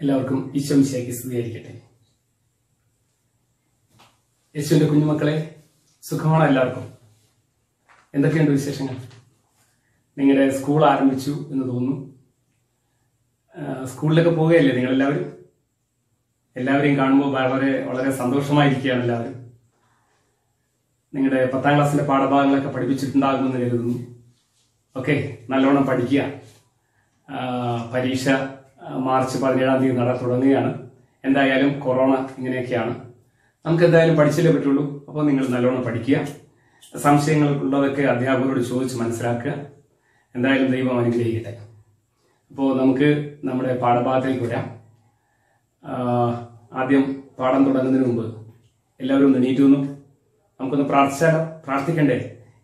എല്ലാവർക്കും ഈശോമിശിഹായ്ക്ക് സ്തുതിയായിരിക്കട്ടെ. യേശുവിന്റെ കുഞ്ഞുമക്കളെ, സുഖമാണോ എല്ലാവർക്കും? എന്തൊക്കെയുണ്ട് വിശേഷങ്ങൾ? നിങ്ങളുടെ സ്കൂൾ ആരംഭിച്ചു എന്ന് തോന്നുന്നു. സ്കൂളിലൊക്കെ പോവുകയല്ലേ നിങ്ങളെല്ലാവരും? എല്ലാവരെയും കാണുമ്പോൾ വളരെ വളരെ സന്തോഷമായിരിക്കുകയാണ് എല്ലാവരും. നിങ്ങളുടെ 10ാം ക്ലാസ്സിന്റെ പാഠഭാഗങ്ങളൊക്കെ പഠിപ്പിച്ചിട്ടുണ്ടാകുമെന്ന് കരുതുന്നു. ഓക്കെ, നല്ലോണം പഠിക്കുക. പരീക്ഷ മാർച്ച് 17-ാം തീയതി തുടങ്ങുകയാണ്. എന്തായാലും കൊറോണ ഇങ്ങനെയൊക്കെയാണ്, നമുക്ക് എന്തായാലും പഠിച്ചല്ലേ പറ്റുള്ളൂ. അപ്പോൾ നിങ്ങൾ നല്ലോണം പഠിക്കുക. സംശയങ്ങളുള്ളതൊക്കെ അധ്യാപകരോട് ചോദിച്ച് മനസ്സിലാക്കുക. എന്തായാലും ദൈവം അനുഗ്രഹിക്കട്ടെ. അപ്പോൾ നമുക്ക് നമ്മുടെ പാഠഭാഗത്തേക്ക് വരാം. ആദ്യം പാഠം തുടങ്ങുന്നതിന് മുമ്പ് എല്ലാവരും ഒന്ന് എണീറ്റ് വന്നു. നമുക്കൊന്ന് പ്രാർത്ഥിച്ചാലോ? പ്രാർത്ഥിക്കണ്ടേ?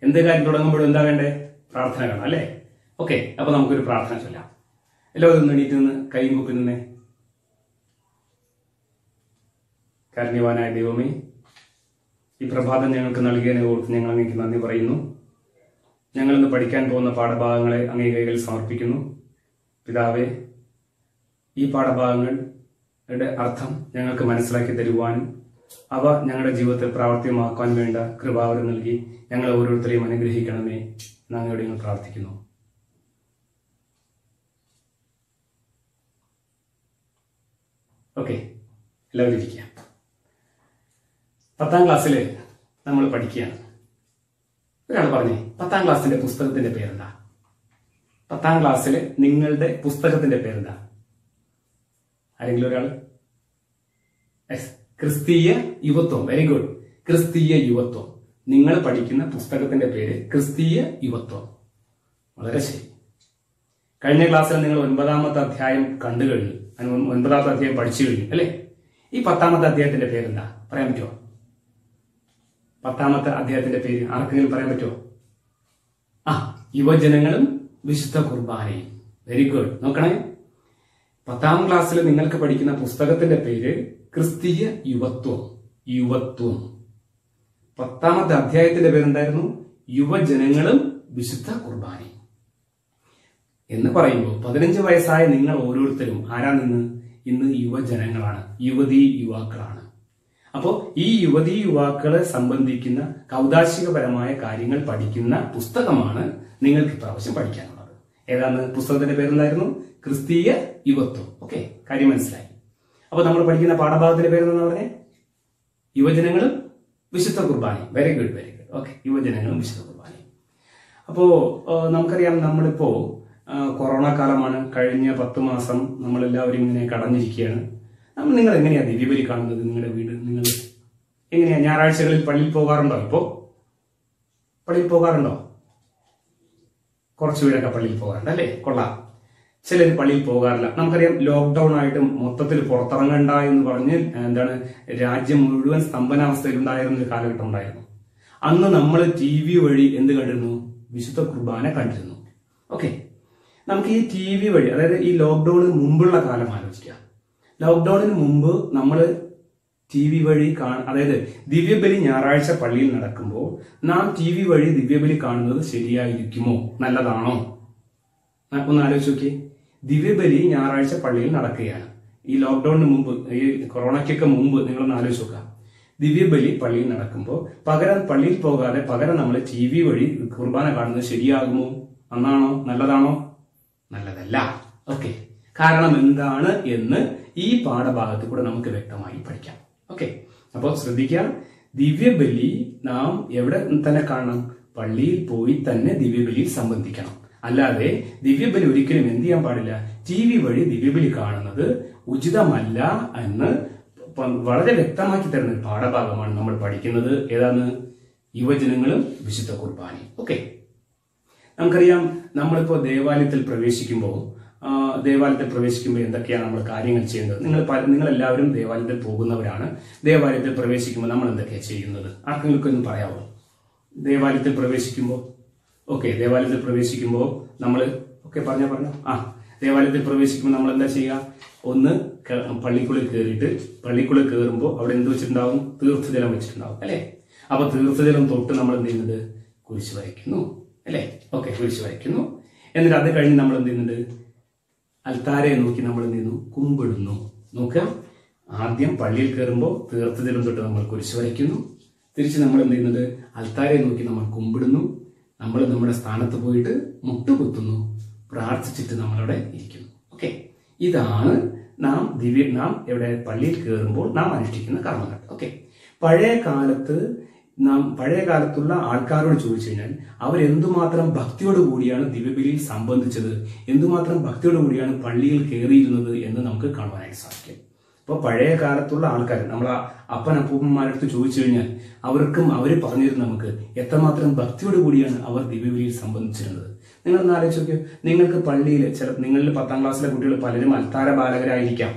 എന്ത് കാര്യം തുടങ്ങുമ്പോഴും എന്താ വേണ്ടേ? പ്രാർത്ഥന വേണം അല്ലേ? ഓക്കെ, അപ്പൊ നമുക്കൊരു പ്രാർത്ഥന ചൊല്ലാം. എല്ലാവരും ഒന്ന് എണീറ്റ് നിന്ന് കൈയും കുപ്പി നിന്നേ. കാരുണ്യവാനായ ദൈവമേ, ഈ പ്രഭാതം ഞങ്ങൾക്ക് നൽകിയതിനെ ഓർത്ത് ഞങ്ങൾ അങ്ങേക്ക് നന്ദി പറയുന്നു. ഞങ്ങളിന്ന് പഠിക്കാൻ പോകുന്ന പാഠഭാഗങ്ങളെ അങ്ങേ കൈകളിൽ സമർപ്പിക്കുന്നു. പിതാവേ, ഈ പാഠഭാഗങ്ങളുടെ അർത്ഥം ഞങ്ങൾക്ക് മനസ്സിലാക്കി തരുവാനും അവ ഞങ്ങളുടെ ജീവിതത്തിൽ പ്രാവർത്തികമാക്കാൻ വേണ്ട കൃപാവരം നൽകി ഞങ്ങളെ ഓരോരുത്തരെയും അനുഗ്രഹിക്കണമേ എന്ന് അങ്ങയോട് ഞങ്ങൾ പ്രാർത്ഥിക്കുന്നു. ഓക്കെ, എല്ലാവരും ഇരിക്കുക. 10ാം ക്ലാസ്സിൽ നമ്മൾ പഠിക്കുകയാണ്. ഒരാൾ പറഞ്ഞേ, 10ാം ക്ലാസ്സിന്റെ പുസ്തകത്തിന്റെ പേരെന്താ? 10ാം ക്ലാസ്സിൽ നിങ്ങളുടെ പുസ്തകത്തിന്റെ പേരെന്താ? ആരെങ്കിലും ഒരാൾ? ക്രിസ്തീയ യുവത്വം. വെരി ഗുഡ്, ക്രിസ്തീയ യുവത്വം. നിങ്ങൾ പഠിക്കുന്ന പുസ്തകത്തിന്റെ പേര് ക്രിസ്തീയ യുവത്വം. വളരെ ശരി. കഴിഞ്ഞ ക്ലാസ്സിൽ നിങ്ങൾ 9ാമത്തെ അധ്യായം കണ്ടു കഴിഞ്ഞു, 9ാമത്തെ അധ്യായം പഠിച്ചു കഴിഞ്ഞു അല്ലേ? ഈ 10ാമത്തെ അധ്യായത്തിന്റെ പേരെന്താ? പറയാൻ പറ്റുമോ? 10ാമത്തെ അധ്യായത്തിന്റെ പേര് ആർക്കെങ്കിലും പറയാൻ പറ്റുമോ? യുവജനങ്ങളും വിശുദ്ധ കുർബാനയും. Very good. നോക്കണേ, 10ാം ക്ലാസ്സിൽ നിങ്ങൾക്ക് പഠിക്കുന്ന പുസ്തകത്തിന്റെ പേര് ക്രിസ്തീയ യുവത്വം. യുവത്വം. 10ാമത്തെ അധ്യായത്തിന്റെ പേരെന്തായിരുന്നു? യുവജനങ്ങളും വിശുദ്ധ കുർബാനയും എന്ന് പറയുമ്പോൾ 15 വയസ്സായ നിങ്ങൾ ഓരോരുത്തരും ആരാണെന്ന്? ഇന്ന് യുവജനങ്ങളാണ്, യുവതീ യുവാക്കളാണ്. അപ്പോൾ ഈ യുവതീ യുവാക്കളെ സംബന്ധിക്കുന്ന കൗതാശികപരമായ കാര്യങ്ങൾ പഠിക്കുന്ന പുസ്തകമാണ് നിങ്ങൾക്ക് ഇപ്രാവശ്യം പഠിക്കാനുള്ളത്. ഏതാണ് പുസ്തകത്തിന്റെ പേരെന്തായിരുന്നു? ക്രിസ്തീയ യുവത്വം. ഓക്കെ, കാര്യം മനസ്സിലായി. അപ്പൊ നമ്മൾ പഠിക്കുന്ന പാഠഭാഗത്തിന്റെ പേരെന്താ പറഞ്ഞേ? യുവജനങ്ങളും വിശുദ്ധ കുർബാനയും. Very good, very good. Okay, യുവജനങ്ങളും വിശുദ്ധ കുർബാനയും. അപ്പോ നമുക്കറിയാം, നമ്മളിപ്പോ കൊറോണ കാലമാണ്. കഴിഞ്ഞ 10 മാസം നമ്മളെല്ലാവരും ഇങ്ങനെ കടഞ്ഞിരിക്കുകയാണ്. നിങ്ങൾ എങ്ങനെയാ ദിവ്യബലി കാണുന്നത്? നിങ്ങളുടെ വീട് നിങ്ങൾ എങ്ങനെയാ? ഞായറാഴ്ചകളിൽ പള്ളിയിൽ പോകാറുണ്ടോ? ഇപ്പോ പള്ളിയിൽ പോകാറുണ്ടോ? കുറച്ചു പേരൊക്കെ പള്ളിയിൽ പോകാറുണ്ട് അല്ലേ? കൊള്ളാം. ചിലർ പള്ളിയിൽ പോകാറില്ല. നമുക്കറിയാം, ലോക്ക്ഡൌൺ ആയിട്ട് മൊത്തത്തിൽ പുറത്തിറങ്ങണ്ട എന്ന് പറഞ്ഞ് രാജ്യം മുഴുവൻ സ്തംഭനാവസ്ഥയിലുണ്ടായിരുന്ന ഒരു കാലഘട്ടം ഉണ്ടായിരുന്നു. അന്ന് നമ്മൾ TV വഴി എന്ത് കണ്ടിരുന്നു? വിശുദ്ധ കുർബാന കണ്ടിരുന്നു. ഓക്കെ, നമുക്ക് ഈ TV വഴി, അതായത് ഈ ലോക്ക്ഡൌണിന് മുമ്പുള്ള കാലം ആലോചിക്കാം. ലോക്ക്ഡൌണിന് മുമ്പ് നമ്മൾ TV വഴി അതായത് ദിവ്യബലി ഞായറാഴ്ച പള്ളിയിൽ നടക്കുമ്പോൾ നാം TV വഴി ദിവ്യബലി കാണുന്നത് ശരിയായിരിക്കുമോ? നല്ലതാണോ? ഒന്ന് ആലോചിച്ച് നോക്കിയേ. ദിവ്യബലി ഞായറാഴ്ച പള്ളിയിൽ നടക്കുകയാണ്. ഈ ലോക്ക്ഡൌണിന് മുമ്പ്, ഈ കൊറോണയ്ക്കൊക്കെ മുമ്പ് നിങ്ങളൊന്ന് ആലോചിച്ച് നോക്കാം. ദിവ്യബലി പള്ളിയിൽ നടക്കുമ്പോൾ പള്ളിയിൽ പോകാതെ പകരം നമ്മൾ TV വഴി കുർബാന കാണുന്നത് ശരിയാകുമോ? നന്നാണോ? നല്ലതാണോ? നല്ലതല്ല. ഓക്കെ, കാരണം എന്താണ് എന്ന് ഈ പാഠഭാഗത്ത് കൂടെ നമുക്ക് വ്യക്തമായി പഠിക്കാം. ഓക്കെ, അപ്പോൾ ശ്രദ്ധിക്കാം. ദിവ്യബലി നാം എവിടെ തന്നെ കാണണം? പള്ളിയിൽ പോയി തന്നെ ദിവ്യബലിയിൽ സംബന്ധിക്കണം. അല്ലാതെ ദിവ്യബലി ഒരിക്കലും എന്ത് ചെയ്യാൻ പാടില്ല? TV വഴി ദിവ്യബലി കാണുന്നത് ഉചിതമല്ല എന്ന് വളരെ വ്യക്തമാക്കി തരുന്ന ഒരു പാഠഭാഗമാണ് നമ്മൾ പഠിക്കുന്നത്. ഏതാണ്? യുവജനങ്ങളും വിശുദ്ധ കുർബാനയും. ഓക്കെ, നമുക്കറിയാം, നമ്മളിപ്പോ ദേവാലയത്തിൽ പ്രവേശിക്കുമ്പോൾ എന്തൊക്കെയാണ് നമ്മൾ കാര്യങ്ങൾ ചെയ്യുന്നത്? നിങ്ങൾ എല്ലാവരും ദേവാലയത്തിൽ പോകുന്നവരാണ്. ദേവാലയത്തിൽ പ്രവേശിക്കുമ്പോൾ നമ്മൾ എന്തൊക്കെയാണ് ചെയ്യുന്നത്? ആർക്കെങ്കിലും ഒന്ന് പറയാമോ? ദേവാലയത്തിൽ പ്രവേശിക്കുമ്പോൾ നമ്മൾ പറഞ്ഞോ. ദേവാലയത്തിൽ പ്രവേശിക്കുമ്പോൾ നമ്മൾ എന്താ ചെയ്യുക? ഒന്ന് പള്ളിക്കുള്ളിൽ കയറുമ്പോൾ അവിടെ എന്ത് വെച്ചിട്ടുണ്ടാവും? തീർത്ഥജലം വെച്ചിട്ടുണ്ടാവും അല്ലെ? അപ്പൊ തീർത്ഥജലം തൊട്ട് നമ്മൾ എന്ത് ചെയ്യുന്നത്? കുരിശ് വരയ്ക്കുന്നു അല്ലെ? ഓക്കെ, കുരിശ് വരയ്ക്കുന്നു. എന്നിട്ട് അത് കഴിഞ്ഞ് നമ്മൾ എന്ത് ചെയ്യുന്നുണ്ട്? അൽത്താരയെ നോക്കി നമ്മൾ എന്ത് ചെയ്യുന്നു? കുമ്പിടുന്നു. നോക്കുക, ആദ്യം പള്ളിയിൽ കയറുമ്പോൾ തീർത്ഥജലം തൊട്ട് നമ്മൾ കുരിശ് വരയ്ക്കുന്നു. തിരിച്ച് നമ്മൾ എന്ത് ചെയ്യുന്നത്? അൽത്താരയെ നോക്കി നമ്മൾ കുമ്പിടുന്നു. നമ്മൾ നമ്മുടെ സ്ഥാനത്ത് പോയിട്ട് മുട്ടുകുത്തുന്നു. പ്രാർത്ഥിച്ചിട്ട് നമ്മളവിടെ ഇരിക്കുന്നു. ഓക്കെ, ഇതാണ് നാം എവിടെ പള്ളിയിൽ കയറുമ്പോൾ നാം അനുഷ്ഠിക്കുന്ന കർമ്മങ്ങൾ. ഓക്കെ, പഴയ കാലത്തുള്ള ആൾക്കാരോട് ചോദിച്ചു കഴിഞ്ഞാൽ അവരെന്തുമാത്രം ഭക്തിയോട് കൂടിയാണ് ദിവ്യബലിയിൽ സംബന്ധിച്ചത്, എന്തുമാത്രം ഭക്തിയോട് കൂടിയാണ് പള്ളിയിൽ കയറിയിരുന്നത് എന്ന് നമുക്ക് കാണുവാനായിട്ട് സാധിക്കും. അപ്പോൾ പഴയ കാലത്തുള്ള ആൾക്കാർ നമ്മളെ അപ്പനപ്പൂപ്പന്മാരടുത്ത് ചോദിച്ചു കഴിഞ്ഞാൽ അവർ പറഞ്ഞിരുന്നു നമുക്ക് എത്രമാത്രം ഭക്തിയോട് കൂടിയാണ് അവർ ദിവ്യബലിയിൽ സംബന്ധിച്ചിരുന്നത്. നിങ്ങൾ ഒന്ന് ആലോചിച്ച് നോക്കിയോ, നിങ്ങൾക്ക് പള്ളിയിൽ നിങ്ങളിൽ 10ാം ക്ലാസ്സിലെ കുട്ടികൾ പലരും അൽത്താര ബാലകരായിരിക്കാം,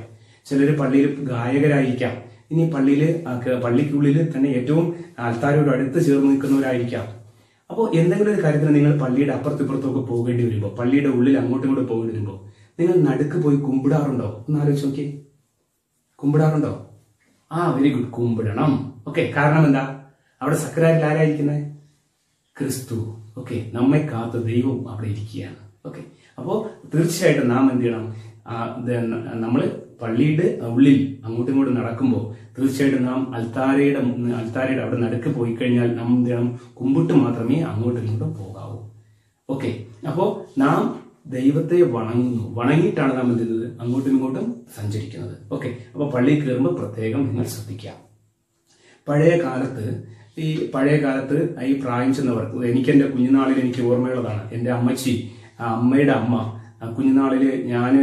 ചിലർ പള്ളിയിൽ ഗായകരായിരിക്കാം, ഇനി പള്ളിക്കുള്ളിൽ തന്നെ ഏറ്റവും അൽത്താരയോട് അടുത്ത് ചേർന്ന് നിൽക്കുന്നവരായിരിക്കാം. അപ്പോൾ എന്തെങ്കിലും ഒരു കാര്യത്തിന് നിങ്ങൾ പള്ളിയുടെ അപ്പുറത്തിപ്പുറത്തൊക്കെ പോകേണ്ടി വരുമ്പോൾ, പള്ളിയുടെ ഉള്ളിൽ അങ്ങോട്ടും ഇങ്ങോട്ടും പോകേണ്ടി വരുമ്പോൾ നിങ്ങൾ നടുക്ക് പോയി കുമ്പിടാറുണ്ടോ? ഒന്ന് ആലോചിച്ച് നോക്കിയേ, കുമ്പിടാറുണ്ടോ? വെരി ഗുഡ്, കുമ്പിടണം. ഓക്കെ, കാരണം എന്താ? അവിടെ സക്രാരിൽ ആരായിരിക്കുന്നത്? ക്രിസ്തു. ഓക്കെ, നമ്മെ കാത്ത ദൈവം അവിടെ ഇരിക്കുകയാണ്. ഓക്കെ, അപ്പോൾ തീർച്ചയായിട്ടും നാം എന്ത് ചെയ്യണം? നമ്മൾ പള്ളിയുടെ ഉള്ളിൽ അങ്ങോട്ടും ഇങ്ങോട്ടും നടക്കുമ്പോൾ തീർച്ചയായിട്ടും നാം അൽത്താരയുടെ അവിടെ നടുക്ക് പോയി കഴിഞ്ഞാൽ നാം എന്ത് ചെയ്യണം? കുമ്പിട്ട് മാത്രമേ അങ്ങോട്ടും ഇങ്ങോട്ടും പോകാവൂ. ഓക്കെ, അപ്പോൾ നാം ദൈവത്തെ വണങ്ങിയിട്ടാണ് നാം എന്ത് ചെയ്യുന്നത്? അങ്ങോട്ടും ഇങ്ങോട്ടും സഞ്ചരിക്കുന്നത്. ഓക്കെ, അപ്പോൾ പള്ളിയിൽ കയറുമ്പോൾ പ്രത്യേകം നിങ്ങൾ ശ്രദ്ധിക്കാം. പഴയ കാലത്ത് ഈ പ്രായം ചെന്നവർ, എൻ്റെ കുഞ്ഞുനാളിൽ എനിക്ക് ഓർമ്മയുള്ളതാണ്. എൻ്റെ അമ്മയുടെ അമ്മ കുഞ്ഞുനാളിൽ ഞാൻ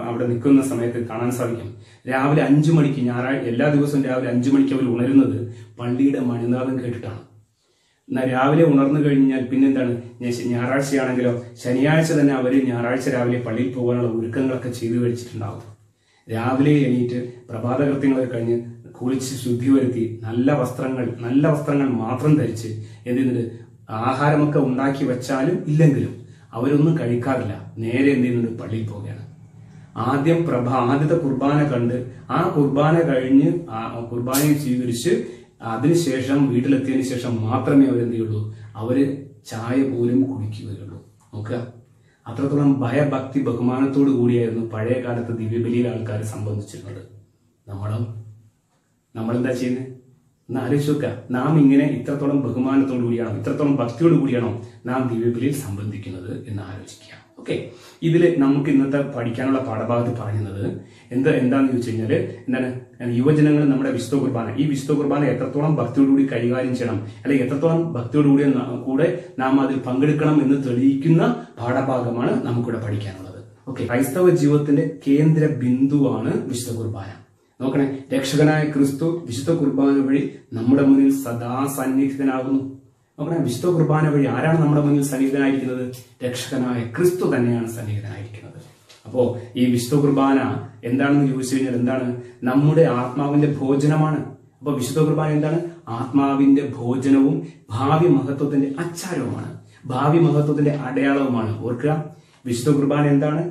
അവിടെ നിൽക്കുന്ന സമയത്ത് കാണാൻ സാധിക്കും. രാവിലെ 5 മണിക്ക് എല്ലാ ദിവസവും രാവിലെ 5 മണിക്ക് അവർ ഉണരുന്നത് പള്ളിയുടെ മണിനാദം കേട്ടിട്ടാണ്. രാവിലെ ഉണർന്നു കഴിഞ്ഞാൽ പിന്നെന്താണ്? ഞായറാഴ്ചയാണെങ്കിലോ ശനിയാഴ്ച തന്നെ അവർ ഞായറാഴ്ച രാവിലെ പള്ളിയിൽ പോകാനുള്ള ഒരുക്കങ്ങളൊക്കെ ചെയ്തു കഴിച്ചിട്ടുണ്ടാവും. രാവിലെ എണീറ്റ് പ്രഭാത കൃത്യങ്ങളൊക്കെ കഴിഞ്ഞ് കുളിച്ച് ശുദ്ധി വരുത്തി നല്ല വസ്ത്രങ്ങൾ മാത്രം ധരിച്ച് എന്ത് ചെയ്യുന്നുണ്ട്? ആഹാരമൊക്കെ ഉണ്ടാക്കി വെച്ചാലും ഇല്ലെങ്കിലും അവരൊന്നും കഴിക്കാറില്ല. നേരെ എന്ത് ചെയ്യുന്നുണ്ട്? പള്ളിയിൽ പോവുകയാണ്. ആദ്യത്തെ കുർബാന കണ്ട് ആ കുർബാന കഴിഞ്ഞ് കുർബാനയും സ്വീകരിച്ച് അതിനുശേഷം വീട്ടിലെത്തിയതിനു ശേഷം മാത്രമേ അവരെന്ത് ചെയ്യുള്ളൂ? അവര് ചായ പോലും കുടിക്കുകയുള്ളൂ. നോക്കുക, അത്രത്തോളം ഭയഭക്തി ബഹുമാനത്തോടു കൂടിയായിരുന്നു പഴയ കാലത്ത് ദിവ്യബലിയിൽ ആൾക്കാർ സംബന്ധിച്ചിരുന്നത്. നമ്മളെന്താ ചെയ്യുന്നത്? ഒന്ന് ആലോചിച്ച് നോക്കുക. നാം ഇങ്ങനെ ഇത്രത്തോളം ബഹുമാനത്തോടു കൂടിയാണോ, ഇത്രത്തോളം ഭക്തിയോടു കൂടിയാണോ നാം ദിവ്യബലിയിൽ സംബന്ധിക്കുന്നത് എന്ന് ആലോചിക്കുക. ഓക്കെ, ഇതിൽ നമുക്ക് ഇന്നത്തെ പഠിക്കാനുള്ള പാഠഭാഗത്ത് പറയുന്നത് എന്താണെന്ന് ചോദിച്ചു കഴിഞ്ഞാൽ യുവജനങ്ങൾ നമ്മുടെ വിശുദ്ധ കുർബാന, ഈ വിശുദ്ധ കുർബാന എത്രത്തോളം ഭക്തിയോടുകൂടി കൈകാര്യം ചെയ്യണം, അല്ലെങ്കിൽ എത്രത്തോളം ഭക്തിയോടുകൂടി നാം അതിൽ പങ്കെടുക്കണം എന്ന് തെളിയിക്കുന്ന പാഠഭാഗമാണ് നമുക്കിവിടെ പഠിക്കാനുള്ളത്. ഓക്കെ, ക്രൈസ്തവ ജീവിതത്തിന്റെ കേന്ദ്ര ബിന്ദുവാണ് വിശുദ്ധ കുർബാന. നോക്കണേ, രക്ഷകനായ ക്രിസ്തു വിശുദ്ധ കുർബാന വഴി നമ്മുടെ മുന്നിൽ സദാ സന്നിഹിതനാകുന്നു. നോക്കണേ, വിശുദ്ധ കുർബാന വഴി ആരാണ് നമ്മുടെ മുന്നിൽ സന്നിഹിതനായിരിക്കുന്നത്? രക്ഷകനായ ക്രിസ്തു തന്നെയാണ് സന്നിഹിതനായിരിക്കുന്നത്. അപ്പോ ഈ വിശുദ്ധ കുർബാന എന്താണെന്ന് ചോദിച്ചു കഴിഞ്ഞാൽ എന്താണ്? നമ്മുടെ ആത്മാവിന്റെ ഭോജനമാണ്. അപ്പൊ വിശുദ്ധ കുർബാന എന്താണ്? ആത്മാവിന്റെ ഭോജനവും ഭാവി മഹത്വത്തിന്റെ അച്ചാരവുമാണ്, ഭാവി മഹത്വത്തിന്റെ അടയാളവുമാണ്. ഓർക്കുക, വിശുദ്ധ കുർബാന എന്താണ്?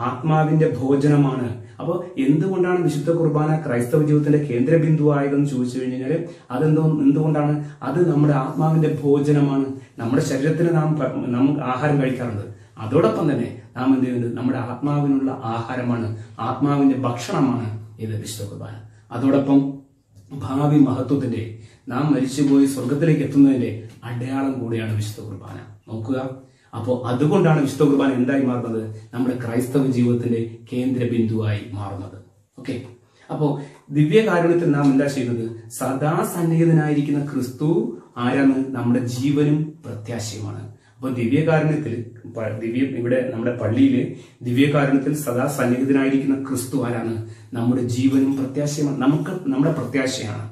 ആത്മാവിന്റെ ഭോജനമാണ്. അപ്പോൾ എന്തുകൊണ്ടാണ് വിശുദ്ധ കുർബാന ക്രൈസ്തവ ജീവിതത്തിന്റെ കേന്ദ്ര ബിന്ദുവായതെന്ന് ചോദിച്ചു കഴിഞ്ഞാൽ എന്തുകൊണ്ടാണ്? അത് നമ്മുടെ ആത്മാവിന്റെ ഭോജനമാണ്. നമ്മുടെ ശരീരത്തിന് നാം ആഹാരം കഴിക്കാറുണ്ട്, അതോടൊപ്പം തന്നെ നാം എന്ത് ചെയ്യുന്നത്? നമ്മുടെ ആത്മാവിനുള്ള ആഹാരമാണ്, ആത്മാവിന്റെ ഭക്ഷണമാണ് ഇത് വിശുദ്ധ കുർബാന. അതോടൊപ്പം ഭാവി മഹത്വത്തിന്റെ, നാം മരിച്ചുപോയി സ്വർഗത്തിലേക്ക് എത്തുന്നതിന്റെ അടയാളം കൂടിയാണ് വിശുദ്ധ കുർബാന. നോക്കുക, അപ്പോൾ അതുകൊണ്ടാണ് വിശുദ്ധ കുർബാന എന്തായി മാറുന്നത്? നമ്മുടെ ക്രൈസ്തവ ജീവിതത്തിന്റെ കേന്ദ്ര ബിന്ദുവായി മാറുന്നത്. ഓക്കെ, അപ്പോ ദിവ്യകാരുണ്യത്തിൽ നാം എന്താ ചെയ്യുന്നത്? സദാ സന്നിഹിതനായിരിക്കുന്ന ക്രിസ്തു ആരാണ്? നമ്മുടെ ജീവനും പ്രത്യാശയുമാണ്. അപ്പൊ ദിവ്യകാരുണ്യത്തിൽ ഇവിടെ നമ്മുടെ പള്ളിയില് ദിവ്യകാരുണ്യത്തിൽ സദാ സന്നിഹിതനായിരിക്കുന്ന ക്രിസ്തു ആരാണ്? നമ്മുടെ ജീവനും പ്രത്യാശയുമാണ്, നമ്മുടെ പ്രത്യാശയാണ്.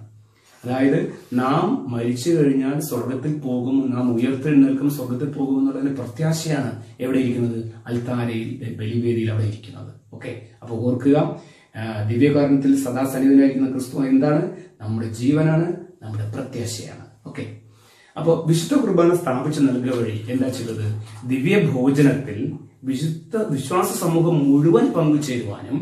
അതായത് നാം മരിച്ചു കഴിഞ്ഞാൽ സ്വർഗത്തിൽ പോകും, നാം ഉയർത്തെഴുന്നേൽക്കും, സ്വർഗത്തിൽ പോകും എന്നുള്ളതിന്റെ പ്രത്യാശയാണ് എവിടെ ഇരിക്കുന്നത്? അൽത്താരയിൽ, ബലിവേദിയിൽ അവിടെ ഇരിക്കുന്നത്. ഓക്കെ, അപ്പൊ ഓർക്കുക, ദിവ്യകാരുണ്യത്തിൽ സദാ സന്നിഹിതനായിരിക്കുന്ന ക്രിസ്തു എന്താണ്? നമ്മുടെ ജീവനാണ്, നമ്മുടെ പ്രത്യാശയാണ്. ഓക്കെ, അപ്പോൾ വിശുദ്ധ കുർബാന സ്ഥാപിച്ചു നൽകുക വഴി എന്താ ചെയ്തത്? ദിവ്യഭോജനത്തിൽ വിശ്വാസ സമൂഹം മുഴുവൻ പങ്കുചേരുവാനും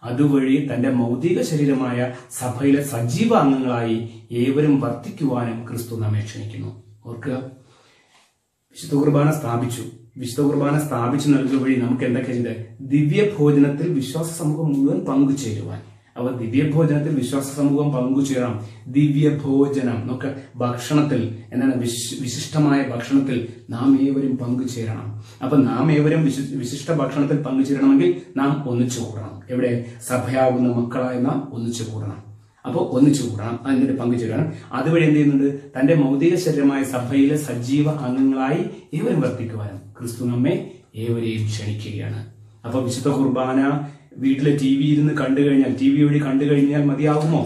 അതുവഴി തന്റെ മൗതിക ശരീരമായ സഭയിലെ സജീവ അംഗങ്ങളായി ഏവരും വർത്തിക്കുവാനും ക്രിസ്തു നമ്മെ ക്ഷണിക്കുന്നു. ഓർക്കുക, വിശുദ്ധ കുർബാന സ്ഥാപിച്ചു, വിശുദ്ധ കുർബാന സ്ഥാപിച്ചു നൽകുക വഴി നമുക്ക് എന്തൊക്കെ ചെയ്ത് ദിവ്യഭോജനത്തിൽ വിശ്വാസ സമൂഹം മുഴുവൻ പങ്കുചേരുവാൻ. അപ്പൊ ദിവ്യഭോജനത്തിൽ വിശ്വാസ സമൂഹം പങ്കുചേരാം. ദിവ്യഭോജനം നമുക്ക് ഭക്ഷണത്തിൽ എന്താണ് വിശിഷ്ടമായ ഭക്ഷണത്തിൽ നാം ഏവരും പങ്കുചേരണം. അപ്പൊ നാം ഏവരും വിശിഷ്ട ഭക്ഷണത്തിൽ പങ്കുചേരണമെങ്കിൽ നാം ഒന്നിച്ചു കൂടണം. എവിടെ? സഭയാവുന്ന മക്കളായ നാം ഒന്നിച്ചു കൂടണം. അപ്പോൾ ഒന്നിച്ചു കൂടണം, അതിന്റെ പങ്കുചേരണം. അതുവഴി എന്ത് ചെയ്യുന്നുണ്ട്? തന്റെ ഭൗതിക ശരീരമായ സഭയിലെ സജീവ അംഗങ്ങളായി ഏവരും വർത്തിക്കുവാനും ക്രിസ്തു നമ്മെ ഏവരെയും ക്ഷണിക്കുകയാണ്. അപ്പൊ വിശുദ്ധ കുർബാന വീട്ടിലെ ടി വി ഇരുന്ന് കണ്ടു കഴിഞ്ഞാൽ, ടി വി വഴി കണ്ടു കഴിഞ്ഞാൽ മതിയാവുമോ?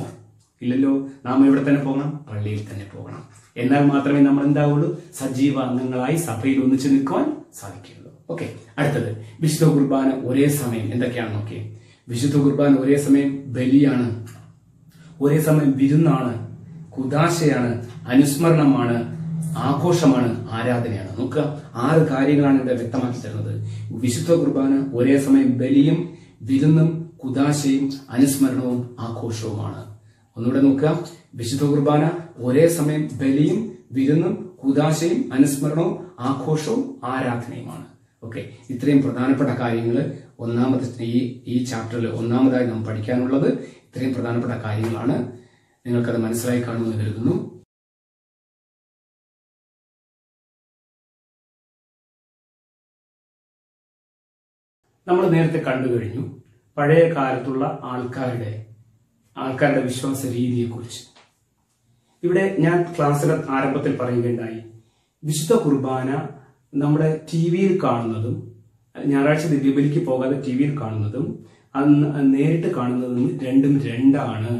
ഇല്ലല്ലോ. നാം എവിടെ തന്നെ പോകണം? പള്ളിയിൽ തന്നെ പോകണം. എന്നാൽ മാത്രമേ നമ്മൾ എന്താവുള്ളൂ? സജീവ അംഗങ്ങളായി സഭയിൽ ഒന്നിച്ചു നിൽക്കുവാൻ സാധിക്കുകയുള്ളൂ. ഓക്കെ, അടുത്തത് വിശുദ്ധ കുർബാന ഒരേ സമയം എന്തൊക്കെയാണ് നോക്കിയേ. വിശുദ്ധ കുർബാന ഒരേ സമയം ബലിയാണ്, ഒരേ സമയം വിരുന്നാണ്, കുദാശയാണ്, അനുസ്മരണമാണ്, ആഘോഷമാണ്, ആരാധനയാണ്. നോക്കുക, 6 കാര്യങ്ങളാണ് ഇവിടെ വ്യക്തമാക്കി തരുന്നത്. വിശുദ്ധ കുർബാന ഒരേ സമയം ബലിയും വിരുന്നും കുദാശയും അനുസ്മരണവും ആഘോഷവുമാണ്. ഒന്നുകൂടെ നോക്കുക, വിശുദ്ധ കുർബാന ഒരേ സമയം ബലിയും വിരുന്നും കുദാശയും അനുസ്മരണവും ആഘോഷവും ആരാധനയുമാണ്. ഓക്കെ, ഇത്രയും പ്രധാനപ്പെട്ട കാര്യങ്ങൾ ഈ ചാപ്റ്ററിൽ ഒന്നാമതായി നാം പഠിക്കാനുള്ളത് ഇത്രയും പ്രധാനപ്പെട്ട കാര്യങ്ങളാണ്. നിങ്ങൾക്കത് മനസ്സിലായി കാണുമെന്ന് കരുതുന്നു. നമ്മൾ നേരത്തെ കണ്ടു കഴിഞ്ഞു പഴയ കാലത്തുള്ള ആൾക്കാരുടെ വിശ്വാസ രീതിയെക്കുറിച്ച്. ഇവിടെ ഞാൻ ക്ലാസ്സിലെ ആരംഭത്തിൽ പറയുകയുണ്ടായി, വിശുദ്ധ കുർബാന നമ്മുടെ ടി വിയിൽ കാണുന്നതും ഞായറാഴ്ച ദിവ്യബലിക്ക് പോകാതെ ടി വിയിൽ കാണുന്നതും നേരിട്ട് കാണുന്നതും രണ്ടും രണ്ടാണ്.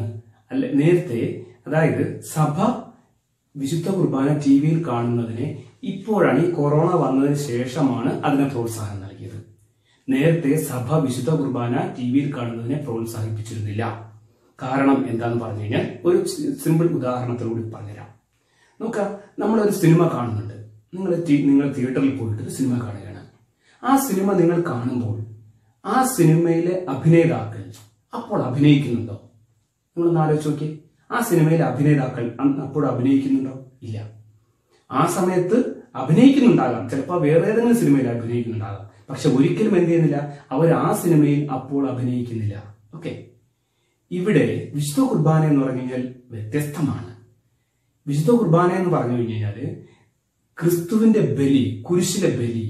അല്ലെ, നേരത്തെ അതായത് സഭ വിശുദ്ധ കുർബാന ടി വിയിൽ കാണുന്നതിനെ ഇപ്പോഴാണ്, ഈ കൊറോണ വന്നതിന് ശേഷമാണ് അതിനെ പ്രോത്സാഹനം നൽകിയത്. നേരത്തെ സഭ വിശുദ്ധ കുർബാന ടി വിയിൽ കാണുന്നതിനെ പ്രോത്സാഹിപ്പിച്ചിരുന്നില്ല. കാരണം എന്താന്ന് പറഞ്ഞു കഴിഞ്ഞാൽ ഒരു സിമ്പിൾ ഉദാഹരണത്തിലൂടെ പറഞ്ഞുതരാം. നോക്കാം, നമ്മളൊരു സിനിമ കാണുന്നുണ്ട്. നിങ്ങൾ തിയേറ്ററിൽ പോയിട്ട് ഒരു സിനിമ കാണുകയാണ്. ആ സിനിമ നിങ്ങൾ കാണുമ്പോൾ ആ സിനിമയിലെ അഭിനേതാക്കൾ അപ്പോൾ അഭിനയിക്കുന്നുണ്ടോ? നിങ്ങളൊന്ന് ആലോചിച്ച് നോക്കി. ആ സിനിമയിലെ അഭിനേതാക്കൾ അപ്പോൾ അഭിനയിക്കുന്നുണ്ടോ? ഇല്ല. ആ സമയത്ത് അഭിനയിക്കുന്നുണ്ടാകാം, ചിലപ്പോൾ വേറെ ഏതെങ്കിലും സിനിമയിൽ അഭിനയിക്കുന്നുണ്ടാകാം. പക്ഷെ ഒരിക്കലും എന്ത് ചെയ്യുന്നില്ല, അവർ ആ സിനിമയിൽ അപ്പോൾ അഭിനയിക്കുന്നില്ല. ഓക്കെ, ഇവിടെ വിശുദ്ധ കുർബാന എന്ന് പറഞ്ഞു കഴിഞ്ഞാൽ വ്യത്യസ്തമാണ്. വിശുദ്ധ കുർബാന എന്ന് പറഞ്ഞു കഴിഞ്ഞാല് ക്രിസ്തുവിന്റെ ബലി, കുരിശിലെ ബലി,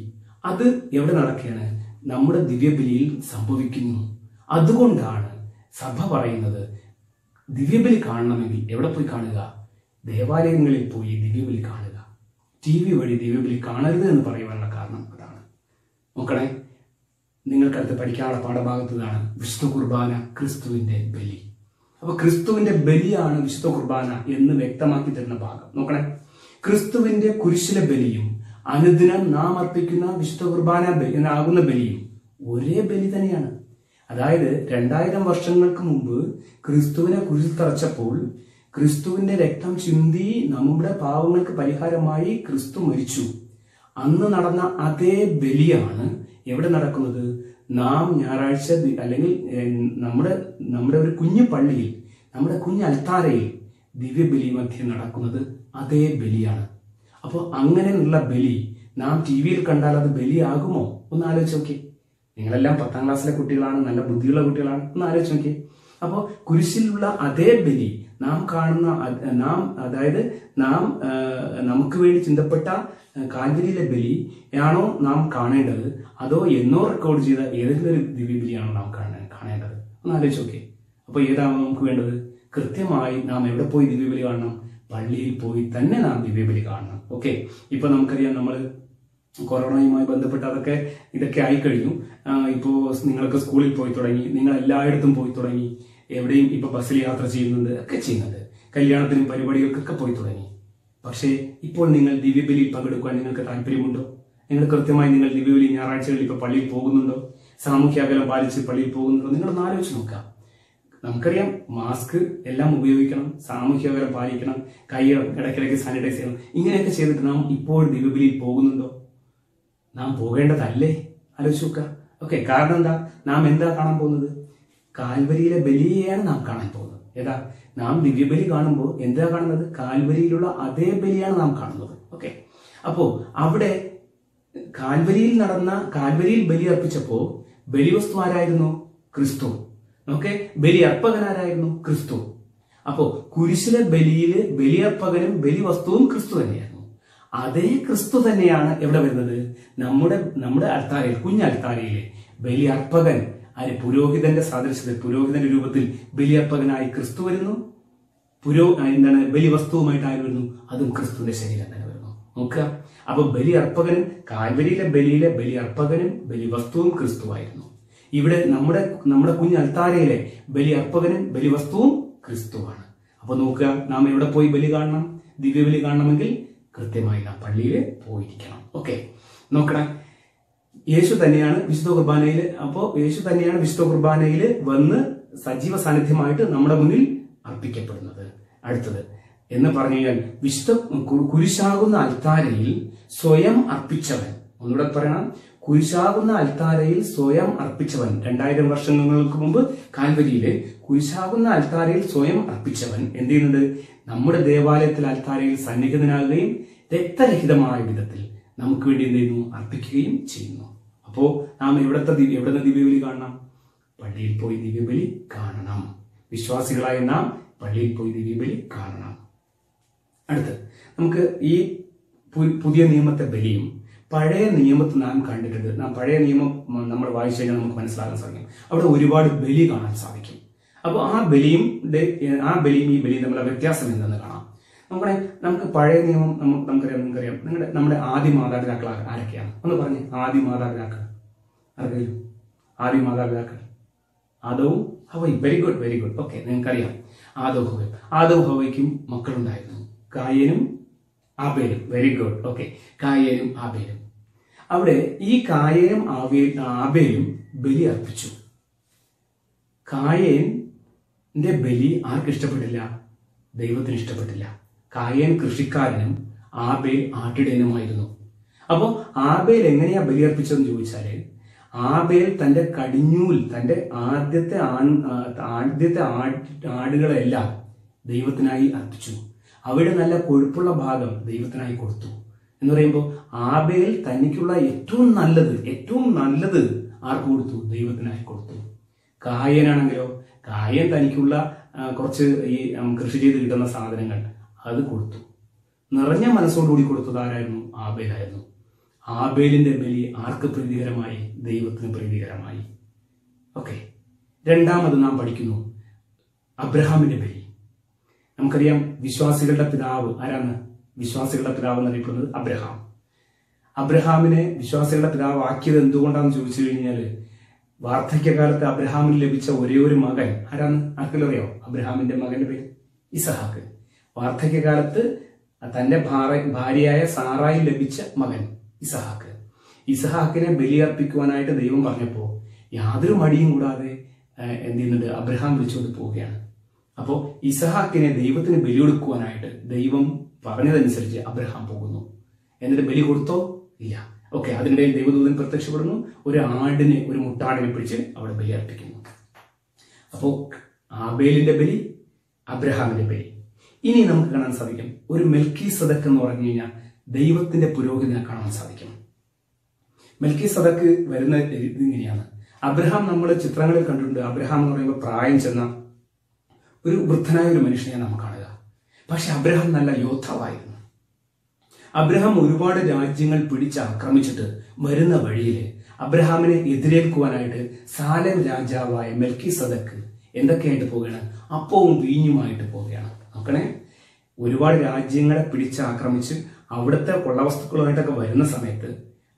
അത് എവിടെ നടക്കുകയാണ്? നമ്മുടെ ദിവ്യബലിയിൽ സംഭവിക്കുന്നു. അതുകൊണ്ടാണ് സഭ പറയുന്നത് ദിവ്യബലി കാണണമെങ്കിൽ എവിടെ പോയി കാണുക? ദേവാലയങ്ങളിൽ പോയി ദിവ്യബലി കാണുക. ടി വി വഴി ദിവ്യബലി കാണരുത് എന്ന് പറയുവാനുള്ള കാരണം അതാണ്. നോക്കണേ, നിങ്ങൾക്കടുത്ത് പഠിക്കാനുള്ള പാഠഭാഗത്ത് ഇതാണ് വിശുദ്ധ കുർബാന ക്രിസ്തുവിന്റെ ബലി. അപ്പൊ ക്രിസ്തുവിന്റെ ബലിയാണ് വിശുദ്ധ കുർബാന എന്ന് വ്യക്തമാക്കി തരുന്ന ഭാഗം നോക്കണേ. ക്രിസ്തുവിന്റെ കുരിശിലെ ബലിയും അനുദിനം നാം അർപ്പിക്കുന്ന വിശുദ്ധ കുർബാന എന്നാകുന്ന ബലിയും ഒരേ ബലി തന്നെയാണ്. അതായത് 2000 വർഷങ്ങൾക്ക് മുമ്പ് ക്രിസ്തുവിനെ കുരിശിൽ തറച്ചപ്പോൾ ക്രിസ്തുവിന്റെ രക്തം ചിന്തി നമ്മുടെ പാവങ്ങൾക്ക് പരിഹാരമായി ക്രിസ്തു മരിച്ചു. അന്ന് നടന്ന അതേ ബലിയാണ് എവിടെ നടക്കുന്നത്? നാം ഞായറാഴ്ച അല്ലെങ്കിൽ നമ്മുടെ ഒരു കുഞ്ഞു പള്ളിയിൽ, നമ്മുടെ കുഞ്ഞു അൽത്താരയിൽ ദിവ്യബലി മധ്യം നടക്കുന്നത് അതേ ബലിയാണ്. അപ്പോൾ അങ്ങനെയുള്ള ബലി നാം ടി വിയിൽ കണ്ടാൽ അത് ബലിയാകുമോ? ഒന്ന് ആലോചിച്ച് നോക്കി. നിങ്ങളെല്ലാം 10ാം ക്ലാസ്സിലെ കുട്ടികളാണ്, നല്ല ബുദ്ധിയുള്ള കുട്ടികളാണ്. ഒന്ന് ആലോചിച്ച് നോക്കി. അപ്പോൾ കുരിശിലുള്ള അതേ ബലി നാം കാണുന്ന അതായത് നമുക്ക് വേണ്ടി ചിന്തപ്പെട്ട കാൽവരിയിലെ ബലി ആണോ നാം കാണേണ്ടത്, അതോ എന്നോ റെക്കോർഡ് ചെയ്ത ഏതെങ്കിലും ഒരു ദിവ്യബലിയാണോ നാം കാണേണ്ടത്? ഒന്ന് ആലോചിച്ച് നോക്കി. അപ്പോൾ ഏതാണോ നമുക്ക് വേണ്ടത്? കൃത്യമായി നാം എവിടെ പോയി ദിവ്യബലി കാണണം? പള്ളിയിൽ പോയി തന്നെ നാം ദിവ്യബലി കാണണം. ഓക്കെ, ഇപ്പൊ നമുക്കറിയാം, നമ്മൾ കൊറോണയുമായി ബന്ധപ്പെട്ട് ഇതൊക്കെ ആയിക്കഴിഞ്ഞു. ഇപ്പോൾ നിങ്ങൾക്ക് സ്കൂളിൽ പോയി തുടങ്ങി, നിങ്ങൾ എല്ലായിടത്തും പോയി തുടങ്ങി, എവിടെയും ഇപ്പൊ ബസ്സിൽ യാത്ര ചെയ്യുന്നുണ്ട്, ഒക്കെ ചെയ്യുന്നുണ്ട്, കല്യാണത്തിനും പരിപാടികൾക്കൊക്കെ പോയി തുടങ്ങി. പക്ഷേ ഇപ്പോൾ നിങ്ങൾ ദിവ്യബലിയിൽ പങ്കെടുക്കാൻ നിങ്ങൾക്ക് താല്പര്യമുണ്ടോ? നിങ്ങൾ കൃത്യമായി നിങ്ങൾ ദിവ്യബലി ഞായറാഴ്ചകളിൽ ഇപ്പൊ പള്ളിയിൽ പോകുന്നുണ്ടോ? സാമൂഹ്യ അകലം പാലിച്ച് പള്ളിയിൽ പോകുന്നുണ്ടോ? നിങ്ങളൊന്ന് ആലോചിച്ച് നോക്കാം. നമുക്കറിയാം, മാസ്ക് എല്ലാം ഉപയോഗിക്കണം, സാമൂഹ്യ അകലം പാലിക്കണം, കൈ ഇടയ്ക്കിടയ്ക്ക് സാനിറ്റൈസ് ചെയ്യണം. ഇങ്ങനെയൊക്കെ ചെയ്തിട്ട് നാം ഇപ്പോൾ ദിവ്യബലിയിൽ പോകുന്നുണ്ടോ? നാം പോകേണ്ടതല്ലേ? ആലോചിച്ച് നോക്കുക. ഓക്കെ, കാരണം നാം എന്താ കാണാൻ പോകുന്നത്? കാൽവരിയിലെ ബലിയെയാണ് നാം കാണാൻ പോകുന്നത്. ഏതാ? നാം ദിവ്യബലി കാണുമ്പോൾ എന്താ കാണുന്നത്? കാൽവരിയിലുള്ള അതേ ബലിയാണ് നാം കാണുന്നത്. ഓക്കെ, അപ്പോ അവിടെ കാൽവരിയിൽ ബലി അർപ്പിച്ചപ്പോ ബലിവസ്തു ആരായിരുന്നു? ക്രിസ്തു. ഓക്കെ, ബലി അർപ്പകനാരായിരുന്നു? ക്രിസ്തു. അപ്പോ കുരിശിലെ ബലിയർപ്പകനും ബലിവസ്തുവും ക്രിസ്തു തന്നെയായിരുന്നു. അതേ ക്രിസ്തു തന്നെയാണ് എവിടെ വരുന്നത്? നമ്മുടെ അൾത്താരയിൽ, കുഞ്ഞൾത്താരയിലെ ബലിയർപ്പകൻ പുരോഹിതന്റെ സാദൃശ്യത്തിൽ, പുരോഹിതന്റെ രൂപത്തിൽ ബലിയർപ്പകനായി ക്രിസ്തു വരുന്നു. ബലിവസ്തുവുമായിട്ട് ആര് വരുന്നു? അതും ക്രിസ്തുവിന്റെ ശരീരം തന്നെ വരുന്നു. നോക്കുക, അപ്പൊ ബലിയർപ്പകനും, കാൽവരിയിലെ ബലിയർപ്പകനും ബലിവസ്തുവും ക്രിസ്തുവായിരുന്നു. ഇവിടെ നമ്മുടെ കുഞ്ഞൾത്താരയിലെ ബലിയർപ്പകനും ബലിവസ്തുവും ക്രിസ്തുവാണ്. അപ്പൊ നോക്കുക, നാം എവിടെ പോയി ബലി കാണണം? ദിവ്യബലി കാണണമെങ്കിൽ കൃത്യമായി നാം പള്ളിയിൽ പോയിരിക്കണം. ഓക്കെ, നോക്കണം, യേശു തന്നെയാണ് വിശുദ്ധ കുർബാനയിൽ വന്ന് സജീവ സാന്നിധ്യമായിട്ട് നമ്മുടെ മുന്നിൽ അർപ്പിക്കപ്പെടുന്നത്. അടുത്തത് എന്ന് പറഞ്ഞു കഴിഞ്ഞാൽ കുരിശാകുന്ന അൽത്താരയിൽ സ്വയം അർപ്പിച്ചവൻ. ഒന്നുകൂടെ പറയണം, കുരിശാകുന്ന അൽത്താരയിൽ സ്വയം അർപ്പിച്ചവൻ. 2000 വർഷങ്ങൾക്ക് മുമ്പ് കാൽവരിയില് കുരിശാകുന്ന അൽത്താരയിൽ സ്വയം അർപ്പിച്ചവൻ എന്ത് ചെയ്യുന്നുണ്ട്? നമ്മുടെ ദേവാലയത്തിൽ അൽത്താരയിൽ സന്നിഹിതനാകുകയും രക്തരഹിതമായ വിധത്തിൽ നമുക്ക് വേണ്ടി എന്ത് ചെയ്യുന്നു? അർപ്പിക്കുകയും ചെയ്യുന്നു. അപ്പോ നാം എവിടെ ദിവ്യബലി കാണണം? പള്ളിയിൽ പോയി ദിവ്യബലി കാണണം. വിശ്വാസികളായ നാം പള്ളിയിൽ പോയി ദിവ്യബലി കാണണം. അടുത്ത് നമുക്ക് ഈ പുതിയ നിയമത്തെ ബലിയും പഴയ നിയമത്തിൽ നാം കണ്ടിട്ടുണ്ട്. പഴയ നിയമം നമ്മൾ വായിച്ചു കഴിഞ്ഞാൽ നമുക്ക് മനസ്സിലാക്കാൻ സാധിക്കും. അവിടെ ഒരുപാട് ബലി കാണാൻ സാധിക്കും. അപ്പോൾ ആ ബലിയും ഈ ബലിയും തമ്മിലുള്ള വ്യത്യാസം എന്തെന്ന് കാണാം. നമുക്ക് പഴയ നിയമം നിങ്ങൾക്കറിയാം. നമ്മുടെ ആദ്യ മാതാപിതാക്കൾ ആരൊക്കെയാണ്? ഒന്ന് പറഞ്ഞേ, ആദ്യ മാതാപിതാക്കൾ ആർക്കെങ്കിലും? ആദ്യ മാതാപിതാക്കൾ ആദവും ഹവയും. Very good. ഓക്കെ, നിങ്ങൾക്കറിയാം ആദവും ഹവയ്ക്കും മക്കളുണ്ടായിരുന്നു, കായേനും ആബേലും. Very good. ഓക്കെ, കായേനും ആബേലും. അവിടെ ഈ കായേനും ആബേലും ബലി അർപ്പിച്ചു. കായേന്റെ ബലി ആർക്ക് ഇഷ്ടപ്പെട്ടില്ല? ദൈവത്തിന് ഇഷ്ടപ്പെട്ടില്ല. കായേൻ കൃഷിക്കാരനും ആബേൽ ആട്ടിടയനുമായിരുന്നു. അപ്പോ ആബേൽ എങ്ങനെയാ ബലി അർപ്പിച്ചതെന്ന് ചോദിച്ചാല്, ആബേൽ തന്റെ കടിഞ്ഞൂൽ, തന്റെ ആദ്യത്തെ ആടുകളെല്ലാം ദൈവത്തിനായി അർപ്പിച്ചു. അവിടെ നല്ല കൊഴുപ്പുള്ള ഭാഗം ദൈവത്തിനായി കൊടുത്തു. എന്ന് പറയുമ്പോൾ ആബേൽ തനിക്കുള്ള ഏറ്റവും നല്ലത് ആർക്ക് കൊടുത്തു? ദൈവത്തിനായി കൊടുത്തു. കായനാണെങ്കിലോ, കായൻ തനിക്കുള്ള കുറച്ച് ഈ കൃഷി ചെയ്ത് കിട്ടുന്ന സാധനങ്ങൾ അത് കൊടുത്തു. നിറഞ്ഞ മനസ്സോടുകൂടി കൊടുത്തത് ആരായിരുന്നു? ആബേലായിരുന്നു. ആബേലിന്റെ ബലി ആർക്ക് പ്രീതികരമായി? ദൈവത്തിന് പ്രീതികരമായി. ഓക്കെ, രണ്ടാമത് നാം പഠിക്കുന്നു അബ്രഹാമിന്റെ ബലി. നമുക്കറിയാം, വിശ്വാസികളുടെ പിതാവ് ആരാണ്? വിശ്വാസികളുടെ പിതാവ് എന്നറിയപ്പെടുന്നത് അബ്രഹാം. അബ്രഹാമിനെ വിശ്വാസികളുടെ പിതാവ് ആക്കിയത് എന്തുകൊണ്ടാണെന്ന് ചോദിച്ചു കഴിഞ്ഞാല്, വാർദ്ധക്യകാലത്ത് അബ്രഹാമിന് ലഭിച്ച ഒരേ ഒരു മകൻ ആരാണ്? ആർക്കെങ്കിലും അറിയോ? അബ്രഹാമിന്റെ മകന്റെ പേര് ഇസഹാക്ക്. വാർദ്ധക്യകാലത്ത് തന്റെ ഭാര്യയായ സാറായി ലഭിച്ച മകൻ ഇസഹാക്കിനെ ബലിയർപ്പിക്കുവാനായിട്ട് ദൈവം പറഞ്ഞപ്പോ യാതൊരു മടിയും കൂടാതെ എന്ത് ചെയ്യുന്നുണ്ട്? അബ്രഹാം വിളിച്ചുകൊണ്ട് പോവുകയാണ്. അപ്പോ ഇസഹാക്കിനെ ദൈവത്തിന് ബലി കൊടുക്കുവാനായിട്ട് ദൈവം പറഞ്ഞതനുസരിച്ച് അബ്രഹാം പോകുന്നു. എന്നിട്ട് ബലി കൊടുത്തോ? ഇല്ല. ഓക്കെ, അതിനിടയിൽ ദൈവദൂതൻ പ്രത്യക്ഷപ്പെടുന്നു. ഒരു മുട്ടാടിനെ പിടിച്ച് അവിടെ ബലി അർപ്പിക്കുന്നു. അപ്പോ ആബേലിന്റെ ബലി, അബ്രഹാമിന്റെ ബലി. ഇനി നമുക്ക് കാണാൻ സാധിക്കും ഒരു മെൽക്കീസദക്ക് എന്ന് പറഞ്ഞു കഴിഞ്ഞാൽ ദൈവത്തിന്റെ പുരോഹിതനെ കാണാൻ സാധിക്കും. മെൽക്കീസദക്ക് വരുന്ന ഇങ്ങനെയാണ്. അബ്രഹാം നമ്മൾ ചിത്രങ്ങളിൽ കണ്ടിട്ടുണ്ട്. അബ്രഹാം എന്ന് പറയുമ്പോൾ പ്രായം ചെന്ന ഒരു വൃദ്ധനായ ഒരു മനുഷ്യനെ നാം കാണുക. പക്ഷെ അബ്രഹാം നല്ല യോദ്ധാവായിരുന്നു. അബ്രഹാം ഒരുപാട് രാജ്യങ്ങൾ ആക്രമിച്ചിട്ട് വരുന്ന വഴിയിൽ അബ്രഹാമിനെ എതിരേൽക്കുവാനായിട്ട് സാലേം രാജാവായ മെൽക്കീസദക്ക് എന്തൊക്കെയായിട്ട് പോവുകയാണ്? അപ്പവും വീഞ്ഞുമായിട്ട് പോവുകയാണ്. നോക്കണേ, ഒരുപാട് രാജ്യങ്ങളെ ആക്രമിച്ച് അവിടുത്തെ കൊള്ളവസ്തുക്കളുമായിട്ടൊക്കെ വരുന്ന സമയത്ത്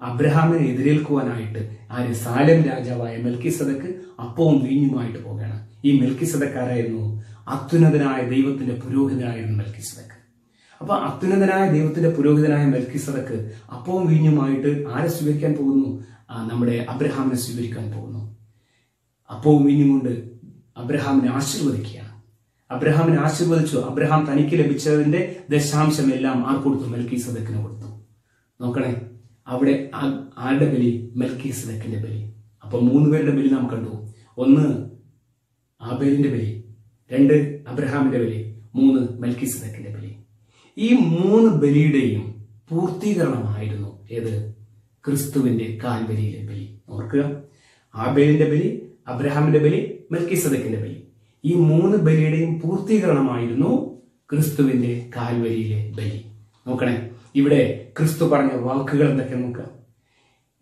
അബ്രഹാമിനെ എതിരേൽക്കുവാനായിട്ട് സാലേം രാജാവായ മെൽക്കീസദക്ക് അപ്പവും വീഞ്ഞുമായിട്ട് പോവുകയാണ്. ഈ മെൽക്കീസദക്കാരായിരുന്നു അത്യുന്നതനായ ദൈവത്തിന്റെ പുരോഹിതനായിരുന്നു മെൽക്കീസദക്ക്. അപ്പൊ അത്യുന്നതനായ ദൈവത്തിന്റെ പുരോഹിതനായ മെൽക്കീസദക്ക് അപ്പവും വീഞ്ഞുമായിട്ട് ആരെ സ്വീകരിക്കാൻ പോകുന്നു? നമ്മുടെ അബ്രഹാമിനെ സ്വീകരിക്കാൻ പോകുന്നു. അപ്പവും വീഞ്ഞും കൊണ്ട് അബ്രഹാമിനെ ആശീർവദിക്കുകയാണ്. അബ്രഹാമിനെ ആശീർവദിച്ചു. അബ്രഹാം തനിക്ക് ലഭിച്ചതിന്റെ ദശാംശം എല്ലാം കൊടുത്തു? മെൽക്കീസദക്കിന് കൊടുത്തു. നോക്കണേ, അവിടെ ആരുടെ ബലി? മെൽക്കീസദക്കിന്റെ ബലി. അപ്പൊ 3 പേരുടെ ബലി നാം കണ്ടു. 1 ആബേലിന്റെ ബലി, 2 അബ്രഹാമിന്റെ ബലി, 3 മെൽക്കീസദക്കിന്റെ ബലി. ഈ 3 ബലിയുടെയും പൂർത്തീകരണമായിരുന്നു ഏത്? ക്രിസ്തുവിന്റെ കാൽവരിയിലെ ബലി. ഓർക്കുക, ആബേലിന്റെ ബലി, അബ്രഹാമിന്റെ ബലി, മെൽക്കിസെദെക്കിന്റെ ബലി, ഈ 3 ബലിയുടെയും പൂർത്തീകരണമായിരുന്നു ക്രിസ്തുവിന്റെ കാൽവരിയിലെ ബലി. നോക്കണേ, ഇവിടെ ക്രിസ്തു പറഞ്ഞ വാക്കുകൾ എന്തൊക്കെ നോക്കുക.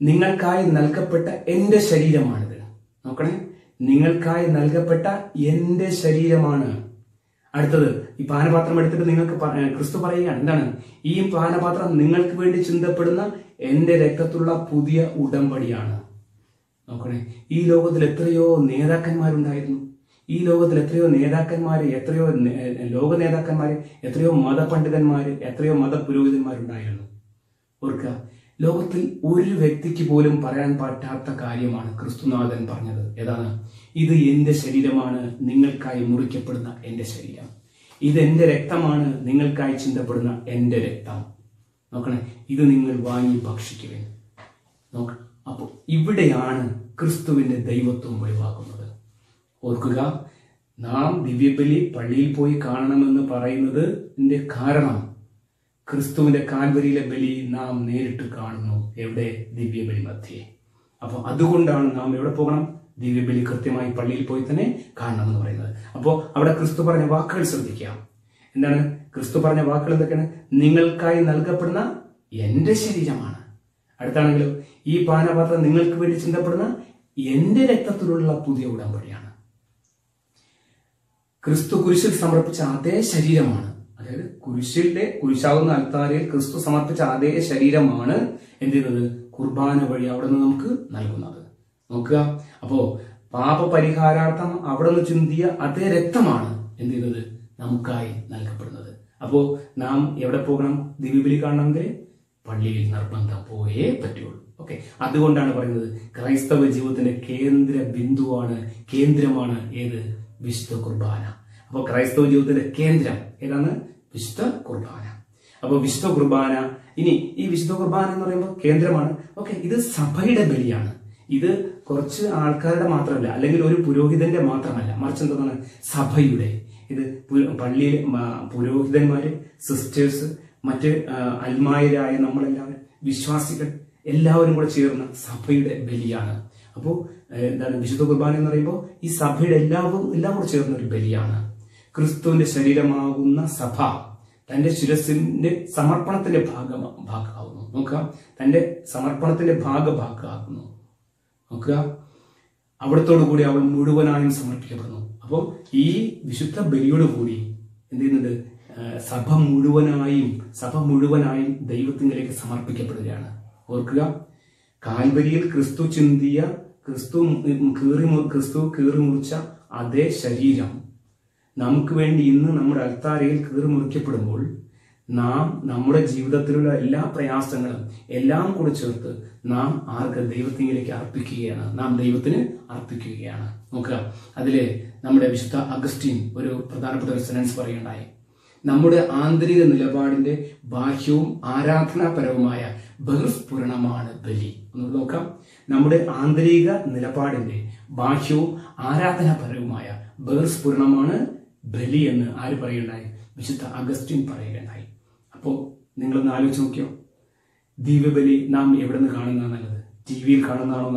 നിങ്ങൾക്കായി നൽകപ്പെട്ട എന്റെ ശരീരമാണിത്. നോക്കണേ, നിങ്ങൾക്കായി നൽകപ്പെട്ട എന്റെ ശരീരമാണ്. അടുത്തത്, ഈ പാനപാത്രം എടുത്തിട്ട് നിങ്ങൾക്ക് ക്രിസ്തു പറയുകയാണ്, എന്താണ്? ഈ പാനപാത്രം നിങ്ങൾക്ക് വേണ്ടി ചിന്തപ്പെടുന്ന എന്റെ രക്തത്തിലുള്ള പുതിയ ഉടമ്പടിയാണ്. നോക്കണേ, ഈ ലോകത്തിൽ എത്രയോ നേതാക്കന്മാരുണ്ടായിരുന്നു. ഈ ലോകത്തിൽ എത്രയോ നേതാക്കന്മാര്, എത്രയോ ലോക നേതാക്കന്മാര്, എത്രയോ മതപണ്ഡിതന്മാര്, എത്രയോ മതപുരോഹിതന്മാരുണ്ടായിരുന്നു. ഓർക്കുക, ലോകത്തിൽ ഒരു വ്യക്തിക്ക് പോലും പറയാൻ പറ്റാത്ത കാര്യമാണ് ക്രിസ്തുനാഥൻ പറഞ്ഞത്. ഏതാണ്? ഇത് എന്റെ ശരീരമാണ്, നിങ്ങൾക്കായി മുറിക്കപ്പെടുന്ന എന്റെ ശരീരം. ഇത് എന്റെ രക്തമാണ്, നിങ്ങൾക്കായി ചിന്തപ്പെടുന്ന എന്റെ രക്തം. നോക്കണേ, ഇത് നിങ്ങൾ വാങ്ങി ഭക്ഷിക്കുവിൻ. അപ്പൊ ഇവിടെയാണ് ക്രിസ്തുവിന്റെ ദൈവത്വം വെളിവാക്കുന്നത്. ഓർക്കുക, നാം ദിവ്യബലി പള്ളിയിൽ പോയി കാണണമെന്ന് പറയുന്നതിന്റെ കാരണം ക്രിസ്തുവിന്റെ കാൽവരിയിലെ ബലി നാം നേരിട്ട് കാണുന്നു. എവിടെ? ദിവ്യബലി മധ്യേ. അപ്പൊ അതുകൊണ്ടാണ് നാം എവിടെ പോകണം? ദിവ്യബലി കൃത്യമായി പള്ളിയിൽ പോയി തന്നെ കാണണമെന്ന് പറയുന്നത്. അപ്പോൾ അവിടെ ക്രിസ്തു പറഞ്ഞ വാക്കുകൾ ശ്രദ്ധിക്കാം. എന്താണ് ക്രിസ്തു പറഞ്ഞ വാക്കുകൾ? എന്തൊക്കെയാണ്? നിങ്ങൾക്കായി നൽകപ്പെടുന്ന എന്റെ ശരീരമാണ്. അടുത്താണെങ്കിലും, ഈ പാനപാത്രം നിങ്ങൾക്ക് വേണ്ടി ചിന്തപ്പെടുന്ന എന്റെ രക്തത്തിലുള്ള പുതിയ ഉടമ്പടിയാണ്. ക്രിസ്തു കുരിശിൽ സമർപ്പിച്ച അതേ ശരീരമാണ്. അതായത് കുരിശാവുന്ന അൽത്താരയിൽ ക്രിസ്തു സമർപ്പിച്ച അതേ ശരീരമാണ് എന്ത് ചെയ്യുന്നത്? കുർബാന വഴി അവിടെ നിന്ന് നമുക്ക് നൽകുന്നത്. നോക്കുക, അപ്പോ പാപപരിഹാരാർത്ഥം അവിടെ നിന്ന് ചിന്തിയ അതേ രക്തമാണ് എന്ത് ചെയ്യുന്നത്? നമുക്കായി നൽകപ്പെടുന്നത്. അപ്പോ നാം എവിടെ പോകണം? ദിവ്യബലി കാണണമെങ്കിൽ പള്ളിയിൽ നിർബന്ധം പോയേ പറ്റുള്ളൂ. ഓക്കെ, അതുകൊണ്ടാണ് പറയുന്നത് ക്രൈസ്തവ ജീവിതത്തിന്റെ കേന്ദ്ര ബിന്ദുവാണ്, കേന്ദ്രമാണ് ഏത്? വിശുദ്ധ കുർബാന. അപ്പൊ ക്രൈസ്തവ ജീവിതത്തിന്റെ കേന്ദ്രം ഏതാണ്? വിശുദ്ധ കുർബാന. അപ്പൊ വിശുദ്ധ കുർബാന, ഇനി ഈ വിശുദ്ധ കുർബാന എന്ന് പറയുമ്പോൾ കേന്ദ്രമാണ്. ഓക്കെ, ഇത് സഭയുടെ ബലിയാണ്. ഇത് കുറച്ച് ആൾക്കാരുടെ മാത്രമല്ല, അല്ലെങ്കിൽ ഒരു പുരോഹിതന്റെ മാത്രമല്ല, മറിച്ച് എന്താണ്? സഭയുടെ. ഇത് പള്ളിയിൽ പുരോഹിതന്മാര്, സിസ്റ്റേഴ്സ്, മറ്റ് അൽമായരായ നമ്മളെല്ലാവരും, വിശ്വാസികൾ എല്ലാവരും കൂടെ ചേർന്ന സഭയുടെ ബലിയാണ്. അപ്പോൾ എന്താണ് വിശുദ്ധ കുർബാന എന്ന് പറയുമ്പോൾ ഈ സഭയുടെ എല്ലാം കൂടെ ചേർന്ന ഒരു ബലിയാണ്. ക്രിസ്തുവിന്റെ ശരീരമാകുന്ന സഭ തന്റെ ശിരസിന്റെ സമർപ്പണത്തിന്റെ ഭാഗമാകുന്നു. നോക്കുക, തന്റെ സമർപ്പണത്തിന്റെ ഭാഗമാക്കുന്നു. നോക്കുക, അവിടത്തോടു കൂടി അവൾ മുഴുവനായും സമർപ്പിക്കപ്പെടുന്നു. അപ്പോൾ ഈ വിശുദ്ധ ബലിയോട് കൂടി എന്ത് ചെയ്യുന്നുണ്ട്? സഭ മുഴുവനായും ദൈവത്തിലേക്ക് സമർപ്പിക്കപ്പെടുകയാണ്. ഓർക്കുക, കാൽവരിയിൽ ക്രിസ്തു ചിന്തിയ, ക്രിസ്തു കീറി മുറിച്ച അതേ ശരീരം നമുക്ക് വേണ്ടി ഇന്ന് നമ്മുടെ അൽത്താരയിൽ കീറി മുറിക്കപ്പെടുമ്പോൾ നാം നമ്മുടെ ജീവിതത്തിലുള്ള എല്ലാ പ്രയാസങ്ങളും എല്ലാം കൂടെ ചേർത്ത് നാം ദൈവത്തിലേക്ക് അർപ്പിക്കുകയാണ്. നാം ദൈവത്തിന് അർപ്പിക്കുകയാണ്. നോക്കുക, അതിലെ നമ്മുടെ വിശുദ്ധ അഗസ്റ്റിൻ ഒരു പ്രധാനപ്പെട്ട ഒരു സെനൻസ് പറയുകയുണ്ടായി. നമ്മുടെ ആന്തരിക നിലപാടിന്റെ ബാഹ്യവും ആരാധനാപരവുമായ ബഹിർസ്ഫുരണമാണ് ബലി. ഒന്ന് നോക്കാം, നമ്മുടെ ആന്തരിക നിലപാടിന്റെ ബാഹ്യവും ആരാധനാപരവുമായ ബഹിർസ്ഫുരണമാണ് ബലി എന്ന് ആര് പറയുകയുണ്ടായി? വിശുദ്ധ അഗസ്റ്റിൻ പറയുകയുണ്ടായി. അപ്പോ നിങ്ങളൊന്ന് ആലോചിച്ച് നോക്കിയോ, ദിവ്യബലി നാം എവിടെ നിന്ന് കാണുന്നതാണ് നല്ലത്? ടിവിയിൽ കാണുന്നതാണോ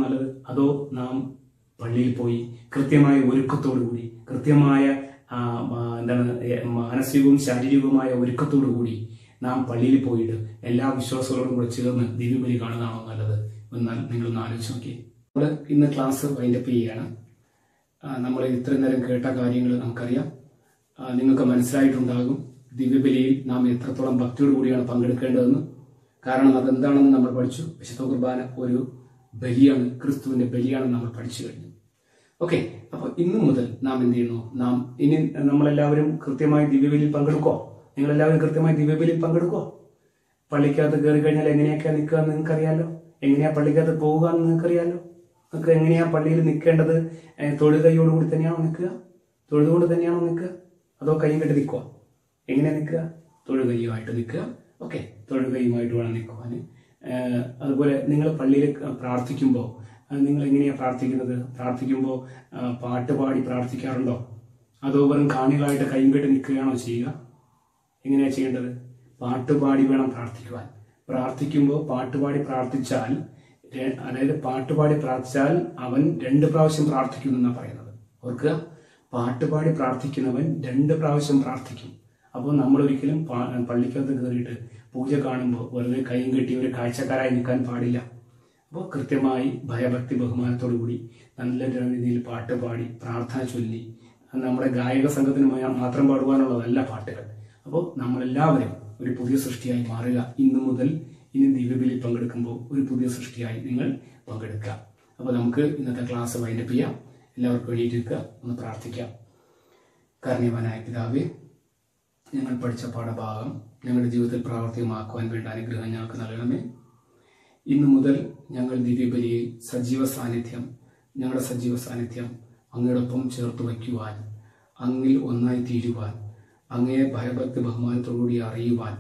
നല്ലത്? അതോ നാം പള്ളിയിൽ പോയി കൃത്യമായ ഒരുക്കത്തോടുകൂടി, കൃത്യമായ മാനസികവും ശാരീരികവുമായ ഒരുക്കത്തോടു കൂടി നാം പള്ളിയിൽ പോയിട്ട് എല്ലാ വിശ്വാസികളോടും കൂടെ ചേർന്ന് ദിവ്യബലി കാണുന്നതാണോ നല്ലത്? എന്നാൽ നിങ്ങളൊന്ന് ആലോചിച്ച് നോക്കി. നമ്മൾ ഇന്ന് ക്ലാസ് വൈൻഡപ്പ് ചെയ്യുകയാണ്. നമ്മൾ ഇത്രയും നേരം കേട്ട കാര്യങ്ങൾ നമുക്കറിയാം, നിങ്ങൾക്ക് മനസ്സിലായിട്ടുണ്ടാകും ദിവ്യബലിയിൽ നാം എത്രത്തോളം ഭക്തിയോട് കൂടിയാണ് പങ്കെടുക്കേണ്ടതെന്ന്. കാരണം അതെന്താണെന്ന് നമ്മൾ പഠിച്ചു. വിശുദ്ധ കുർബാന ഒരു ബലിയാണ്, ക്രിസ്തുവിന്റെ ബലിയാണെന്ന് നമ്മൾ പഠിച്ചു കഴിഞ്ഞു. ഓക്കെ, അപ്പൊ ഇന്നു മുതൽ നാം എന്ത് ചെയ്യുന്നു? നമ്മളെല്ലാവരും കൃത്യമായി ദിവ്യബലിയിൽ പങ്കെടുക്കോ? നിങ്ങളെല്ലാവരും കൃത്യമായി ദിവ്യബലിയിൽ പങ്കെടുക്കോ? പള്ളിക്കകത്ത് കയറി കഴിഞ്ഞാൽ എങ്ങനെയൊക്കെയാ നിൽക്കുക എന്ന് നിങ്ങൾക്കറിയാലോ. എങ്ങനെയാ പള്ളിക്കകത്ത് പോവുക എന്ന് നിങ്ങൾക്കറിയാലോ. നിങ്ങൾക്ക് എങ്ങനെയാ പള്ളിയിൽ നിൽക്കേണ്ടത്? തൊഴുകൈയോടുകൂടി തന്നെയാണോ നിൽക്കുക? തൊഴുതുകൊണ്ട് തന്നെയാണോ നിൽക്കുക? അതോ കൈയും കെട്ടി നിൽക്കുക? എങ്ങനെയാ നിൽക്കുക? തൊഴുകൈയുമായിട്ട് നിൽക്കുക. ഓക്കെ, തൊഴുകൈയുമായിട്ട് വേണം നിൽക്കുവാൻ. അതുപോലെ നിങ്ങൾ പള്ളിയിൽ പ്രാർത്ഥിക്കുമ്പോൾ നിങ്ങൾ എങ്ങനെയാണ് പ്രാർത്ഥിക്കുമ്പോൾ പാട്ട് പാടി പ്രാർത്ഥിക്കാറുണ്ടോ? അതോ വെറും കാണികളായിട്ട് കൈയും കെട്ടി നിൽക്കുകയാണോ ചെയ്യുക? എങ്ങനെയാണ് ചെയ്യേണ്ടത്? പാട്ട് പാടി വേണം പ്രാർത്ഥിക്കുവാൻ. പ്രാർത്ഥിക്കുമ്പോൾ പാട്ടുപാടി പ്രാർത്ഥിച്ചാൽ, അതായത് പാട്ടുപാടി പ്രാർത്ഥിച്ചാൽ അവൻ 2 പ്രാവശ്യം പ്രാർത്ഥിക്കും എന്നാണ് പറയുന്നത്. അവർക്ക് പാട്ടുപാടി പ്രാർത്ഥിക്കുന്നവൻ 2 പ്രാവശ്യം പ്രാർത്ഥിക്കും. അപ്പോൾ നമ്മൾ ഒരിക്കലും പള്ളിക്കകത്ത് കയറിയിട്ട് പൂജ കാണുമ്പോൾ വെറുതെ കൈയും കെട്ടി ഒരു കാഴ്ചക്കാരായി നിൽക്കാൻ പാടില്ല. അപ്പോൾ കൃത്യമായി ഭയഭക്തി ബഹുമാനത്തോടു കൂടി നല്ല രീതിയിൽ പാട്ട് പാടി പ്രാർത്ഥന ചൊല്ലി, നമ്മുടെ ഗായക സംഘത്തിന് മാത്രം പാടുവാനുള്ളതല്ല പാട്ടുകൾ. അപ്പോൾ നമ്മളെല്ലാവരും ഒരു പുതിയ സൃഷ്ടിയായി മാറുക. ഇന്നു മുതൽ ഇനി ദിവ്യബലിയിൽ പങ്കെടുക്കുമ്പോൾ ഒരു പുതിയ സൃഷ്ടിയായി നിങ്ങൾ പങ്കെടുക്കുക. അപ്പോൾ നമുക്ക് ഇന്നത്തെ ക്ലാസ് വൈൻഡപ്പ് ചെയ്യാം. എല്ലാവർക്കും എണീറ്റിരിക്കുക, ഒന്ന് പ്രാർത്ഥിക്കാം. കാരുണ്യവാനായ പിതാവേ, ഞങ്ങൾ പഠിച്ച പാഠഭാഗം ഞങ്ങളുടെ ജീവിതത്തിൽ പ്രാവർത്തികമാക്കുവാൻ വേണ്ട അനുഗ്രഹം ഞങ്ങൾക്ക് നൽകണമേ. ഇന്നു മുതൽ ഞങ്ങൾ ദിവ്യബലിയിൽ ഞങ്ങളുടെ സജീവ സാന്നിധ്യം അങ്ങയോടൊപ്പം ചേർത്ത് വയ്ക്കുവാൻ, അങ്ങിൽ ഒന്നായി തീരുവാൻ, അങ്ങയെ ഭയഭക്തി ബഹുമാനത്തോടുകൂടി അറിയുവാൻ,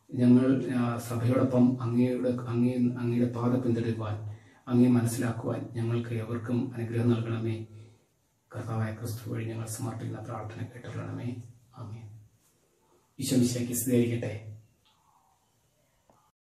ഞങ്ങൾ സഭയോടൊപ്പം അങ്ങയുടെ പാത പിന്തുടരുവാൻ, അങ്ങയെ മനസ്സിലാക്കുവാൻ ഞങ്ങൾക്ക് എവർക്കും അനുഗ്രഹം നൽകണമേ. കർത്താവായ ക്രിസ്തു വഴി ഞങ്ങൾ സമർപ്പിക്കുന്ന പ്രാർത്ഥന കേട്ടുകൊള്ളണമേ. ആമേൻ. ഈശോ മിശിഹായ്ക്ക് സ്തുതിയായിരിക്കട്ടെ.